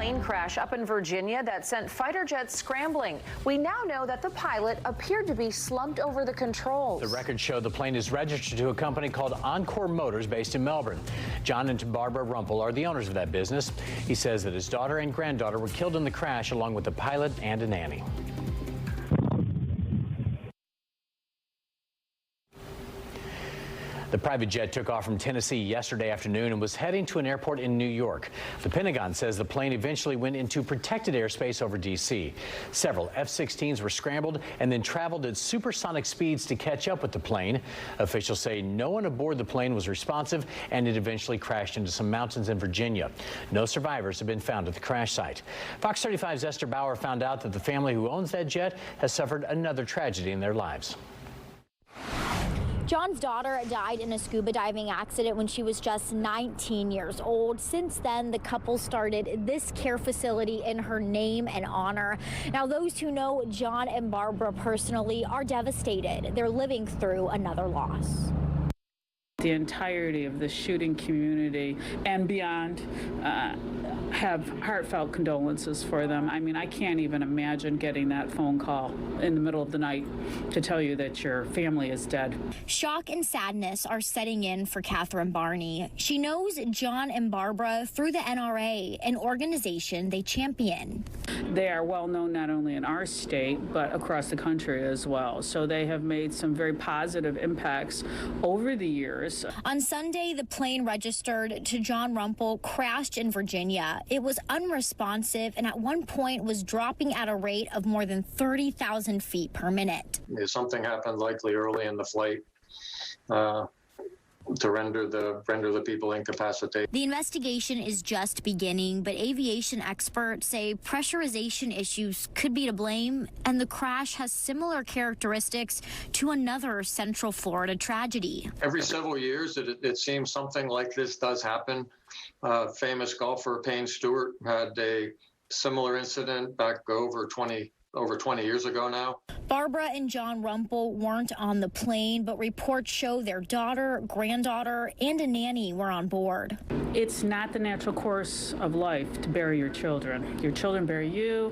plane crash up in Virginia that sent fighter jets scrambling. We now know that the pilot appeared to be slumped over the controls. The records show the plane is registered to a company called Encore Motors based in Melbourne. John and Barbara Rumpel are the owners of that business. He says that his daughter and granddaughter were killed in the crash along with the pilot and a nanny. The private jet took off from Tennessee yesterday afternoon and was heading to an airport in New York. The Pentagon says the plane eventually went into protected airspace over D.C. Several F-16s were scrambled and then traveled at supersonic speeds to catch up with the plane. Officials say no one aboard the plane was responsive, and it eventually crashed into some mountains in Virginia. No survivors have been found at the crash site. Fox 35's Esther Bauer found out that the family who owns that jet has suffered another tragedy in their lives. John's daughter died in a scuba diving accident when she was just 19 years old. Since then, the couple started this care facility in her name and honor. Now, those who know John and Barbara personally are devastated. They're living through another loss. The entirety of the shooting community and beyond have heartfelt condolences for them. I mean, I can't even imagine getting that phone call in the middle of the night to tell you that your family is dead. Shock and sadness are setting in for Catherine Barney. She knows John and Barbara through the NRA, an organization they champion. They are well known not only in our state, but across the country as well. So they have made some very positive impacts over the years. On Sunday, the plane registered to John Rumpel crashed in Virginia. It was unresponsive and at one point was dropping at a rate of more than 30,000 feet per minute. If something happened likely early in the flight to render the people incapacitated. The investigation is just beginning, but aviation experts say pressurization issues could be to blame, and the crash has similar characteristics to another Central Florida tragedy. Every several years, it seems something like this does happen. Famous golfer Payne Stewart had a similar incident back over 20 years ago now. Barbara and John Rumpel weren't on the plane, but reports show their daughter, granddaughter, and a nanny were on board. It's not the natural course of life to bury your children. Your children bury you.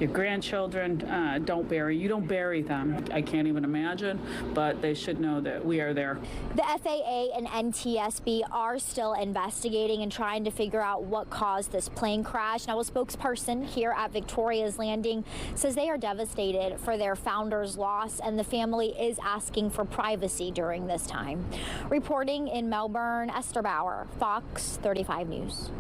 Your grandchildren don't bury. You don't bury them. I can't even imagine, but they should know that we are there. The FAA and NTSB are still investigating and trying to figure out what caused this plane crash. Now, a spokesperson here at Victoria's Landing says they are devastated for their founder's loss, and the family is asking for privacy during this time. Reporting in Melbourne, Esther Bauer, Fox 35 News.